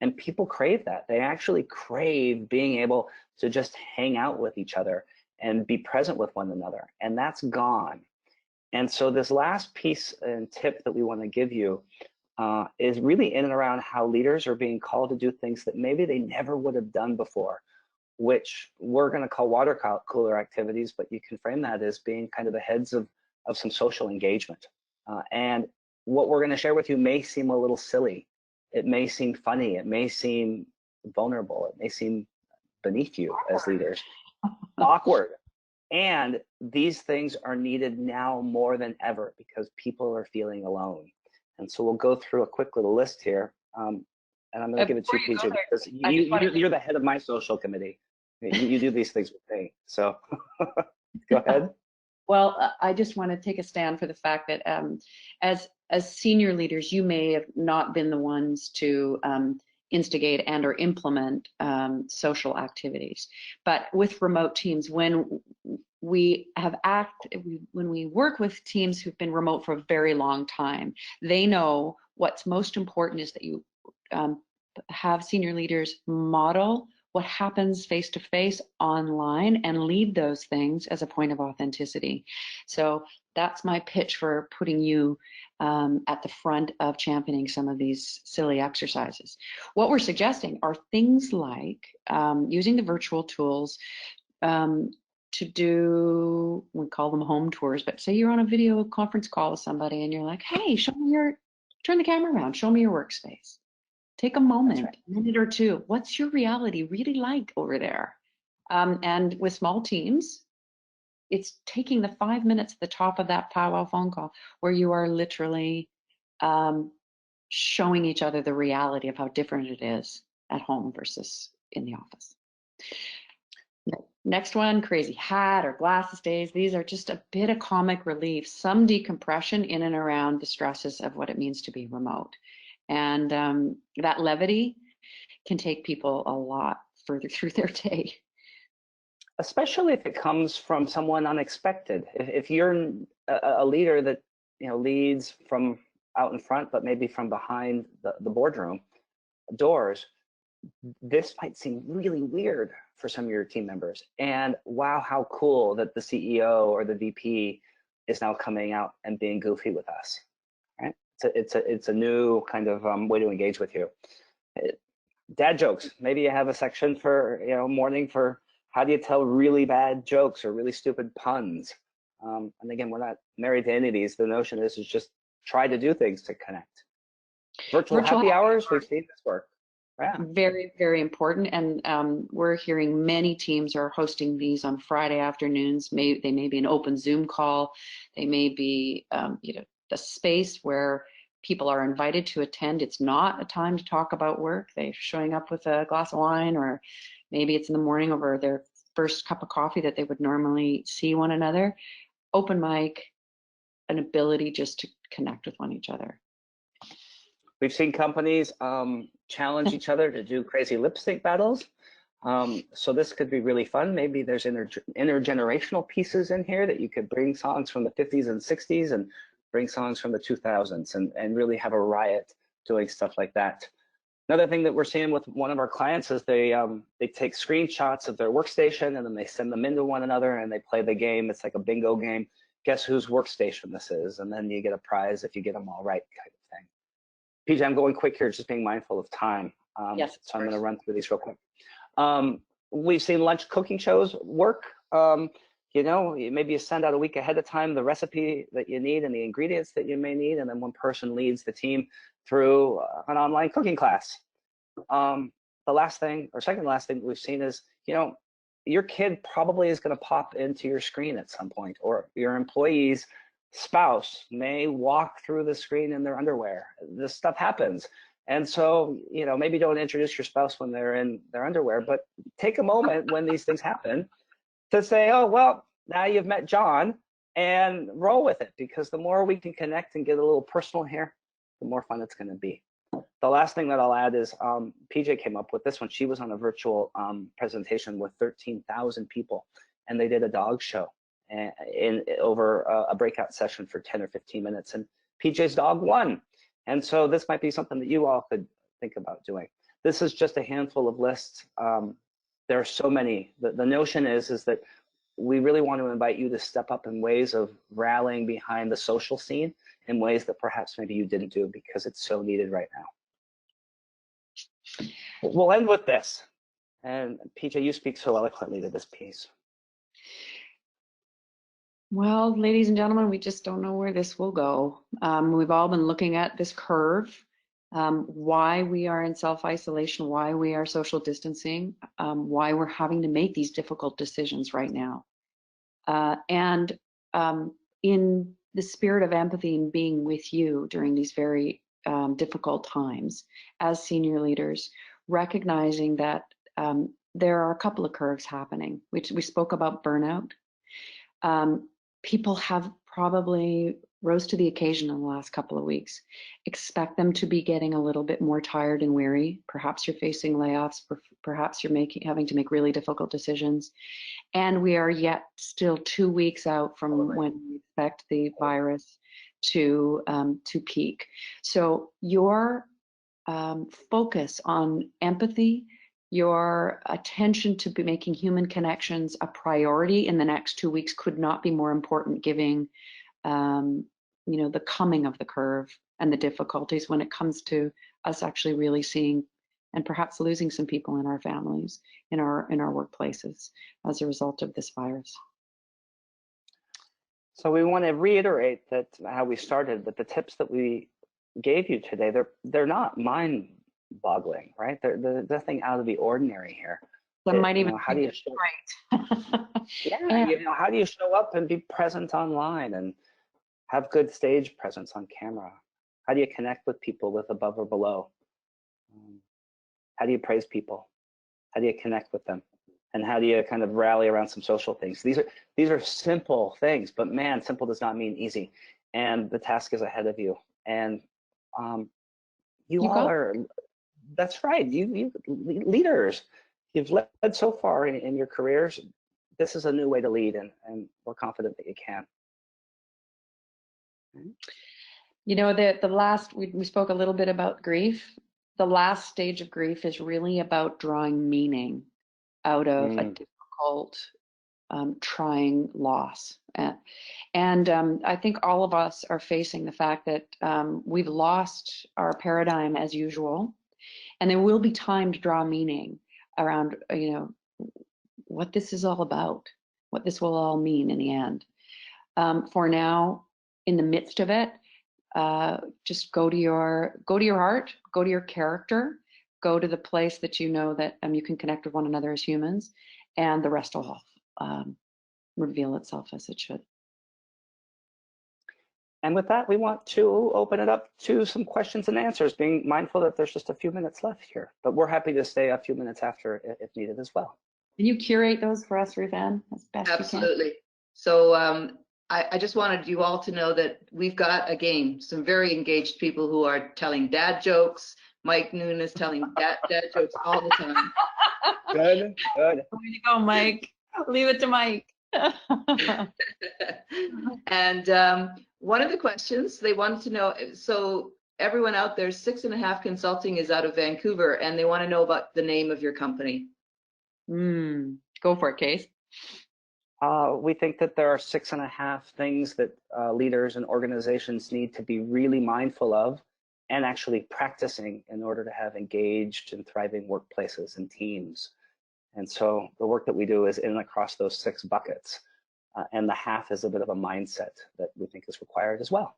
And people crave that. They actually crave being able to just hang out with each other and be present with one another. And that's gone. And so this last piece and tip that we want to give you is really in and around how leaders are being called to do things that maybe they never would have done before, which we're going to call water cooler activities, but you can frame that as being kind of the heads of some social engagement. And what we're going to share with you may seem a little silly. It may seem funny. It may seem vulnerable. It may seem beneath you as leaders. Awkward. And these things are needed now more than ever because people are feeling alone. And so we'll go through a quick little list here. And I'm going to give it to you, PJ, because you're the head of my social committee. You do these things with me. So go ahead. Well, I just want to take a stand for the fact that as senior leaders, you may have not been the ones to instigate and or implement social activities. But with remote teams, when we work with teams who've been remote for a very long time, they know what's most important is that you have senior leaders model what happens face-to-face online and lead those things as a point of authenticity. So that's my pitch for putting you at the front of championing some of these silly exercises. What we're suggesting are things like using the virtual tools to do, we call them home tours, but say you're on a video conference call with somebody and you're like, hey, turn the camera around, show me your workspace. Take a moment, right. A minute or two. What's your reality really like over there? And with small teams, it's taking the 5 minutes at the top of that powwow phone call where you are literally showing each other the reality of how different it is at home versus in the office. Next one, crazy hat or glasses days. These are just a bit of comic relief, some decompression in and around the stresses of what it means to be remote. And that levity can take people a lot further through their day. Especially if it comes from someone unexpected. If you're a leader that leads from out in front, but maybe from behind the boardroom doors, this might seem really weird for some of your team members. And wow, how cool that the CEO or the VP is now coming out and being goofy with us. Right? It's a new kind of way to engage with you. Dad jokes. Maybe you have a section for morning for how do you tell really bad jokes or really stupid puns. And again, we're not married to any of these. The notion is just try to do things to connect. Virtual happy hours. We've seen this work. Yeah. Very, very important. And we're hearing many teams are hosting these on Friday afternoons. They may be an open Zoom call. They may be the space where people are invited to attend. It's not a time to talk about work. They're showing up with a glass of wine, or maybe it's in the morning over their first cup of coffee that they would normally see one another. Open mic, an ability just to connect with each other. We've seen companies challenge each other to do crazy lip sync battles. So this could be really fun. Maybe there's intergenerational pieces in here that you could bring songs from the 50s and 60s and bring songs from the 2000s and really have a riot doing stuff like that. Another thing that we're seeing with one of our clients is they take screenshots of their workstation and then they send them into one another and they play the game. It's like a bingo game. Guess whose workstation this is? And then you get a prize if you get them all right, kind of thing. PJ, I'm going quick here, just being mindful of time. Yes, so I'm going to run through these real quick. We've seen lunch cooking shows work. You know, maybe you send out a week ahead of time the recipe that you need and the ingredients that you may need, and then one person leads the team through an online cooking class. The last thing, or second last thing we've seen is, you know, your kid probably is going to pop into your screen at some point, or your employee's spouse may walk through the screen in their underwear. This stuff happens. And so, you know, maybe don't introduce your spouse when they're in their underwear, but take a moment when these things happen to say, oh, well, now you've met John, and roll with it, because the more we can connect and get a little personal here, the more fun it's going to be. The last thing that I'll add is PJ came up with this one. She was on a virtual presentation with 13,000 people, and they did a dog show over a breakout session for 10 or 15 minutes, and PJ's dog won. And so this might be something that you all could think about doing. This is just a handful of lists. There are so many. The notion is that we really want to invite you to step up in ways of rallying behind the social scene in ways that perhaps maybe you didn't do because it's so needed right now. We'll end with this. And PJ, you speak so eloquently to this piece. Well, ladies and gentlemen, we just don't know where this will go. We've all been looking at this curve, why we are in self-isolation, why we are social distancing, why we're having to make these difficult decisions right now. And in the spirit of empathy and being with you during these very difficult times as senior leaders, recognizing that there are a couple of curves happening. We spoke about burnout. People have probably rose to the occasion in the last couple of weeks. Expect them to be getting a little bit more tired and weary. Perhaps you're facing layoffs, perhaps you're having to make really difficult decisions. And we are yet still 2 weeks out from when we expect the virus to peak. So your focus on empathy, your attention to be making human connections a priority in the next 2 weeks could not be more important, given you know, the coming of the curve and the difficulties when it comes to us actually really seeing and perhaps losing some people in our families, in our workplaces as a result of this virus. So we want to reiterate that how we started, that the tips that we gave you today, they're not mind-boggling, right? There's nothing out of the ordinary here. Some might even how do you show, right? Yeah, you know, how do you show up and be present online and have good stage presence on camera? How do you connect with people with above or below? How do you praise people? How do you connect with them? And how do you kind of rally around some social things? These are simple things, but man, simple does not mean easy. And the task is ahead of you. And you all are, that's right, you leaders, you've led so far in your careers. This is a new way to lead, and we're confident that you can. You know, the last, we spoke a little bit about grief. The last stage of grief is really about drawing meaning out of a difficult, trying loss. And I think all of us are facing the fact that we've lost our paradigm as usual, and there will be time to draw meaning around, you know, what this is all about, what this will all mean in the end. For now, in the midst of it, just go to your heart, go to your character, go to the place that you know that you can connect with one another as humans, and the rest will reveal itself as it should. And with that, we want to open it up to some questions and answers, being mindful that there's just a few minutes left here, but we're happy to stay a few minutes after if needed as well. Can you curate those for us, Ruth Ann, as best Absolutely. So I just wanted you all to know that we've got, again, some very engaged people who are telling dad jokes. Mike Noon is telling dad jokes all the time. Good, good. Way to go, Mike. Leave it to Mike. And one of the questions they wanted to know, so everyone out there, 6.5 Consulting is out of Vancouver, and they want to know about the name of your company. Go for it, Case. We think that there are 6.5 things that leaders and organizations need to be really mindful of and actually practicing in order to have engaged and thriving workplaces and teams. And so the work that we do is in and across those 6 buckets. And the half is a bit of a mindset that we think is required as well.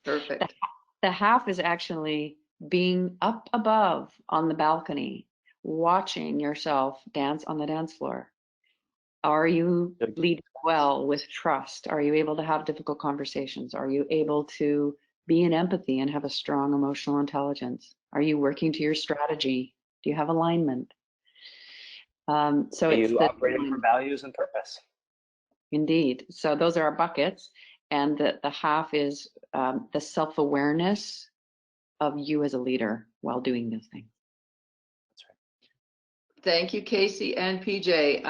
Perfect. The half is actually being up above on the balcony, watching yourself dance on the dance floor. Are you leading well with trust? Are you able to have difficult conversations? Are you able to be in empathy and have a strong emotional intelligence? Are you working to your strategy? Do you have alignment? So Are it's you operating for values and purpose? Indeed. So those are our buckets. And the half is the self-awareness of you as a leader while doing those things. That's right. Thank you, Casey and PJ.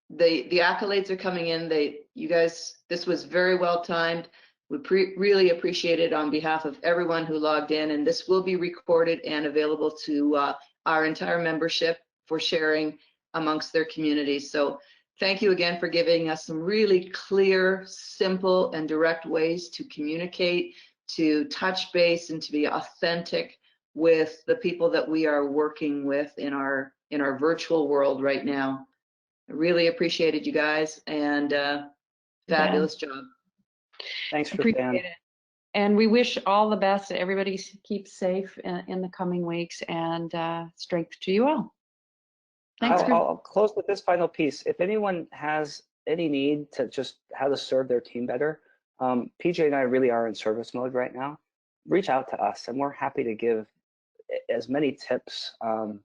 The accolades are coming in. You guys, this was very well timed. We really appreciate it on behalf of everyone who logged in, and this will be recorded and available to our entire membership for sharing amongst their communities. So thank you again for giving us some really clear, simple, and direct ways to communicate, to touch base, and to be authentic with the people that we are working with in our virtual world right now. I really appreciated you guys, and fabulous job. Thanks for Appreciate it. And we wish all the best. Everybody keep safe in the coming weeks, and strength to you all. Thanks. I'll close with this final piece. If anyone has any need to just how to serve their team better, PJ and I really are in service mode right now. Reach out to us, and we're happy to give as many tips and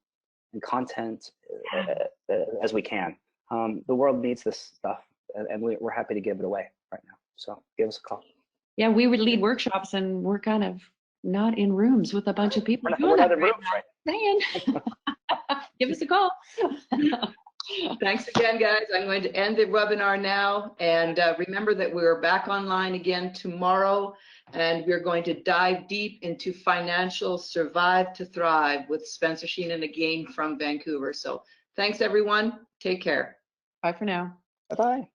content as we can. The world needs this stuff, and we're happy to give it away right now. So give us a call. Yeah, we would lead workshops, and we're kind of not in rooms with a bunch of people. We're not in rooms right now. Give us a call. Thanks again, guys. I'm going to end the webinar now. And remember that we're back online again tomorrow, and we're going to dive deep into financial survive to thrive with Spencer Sheenan again from Vancouver. So thanks, everyone. Take care. Bye for now. Bye-bye.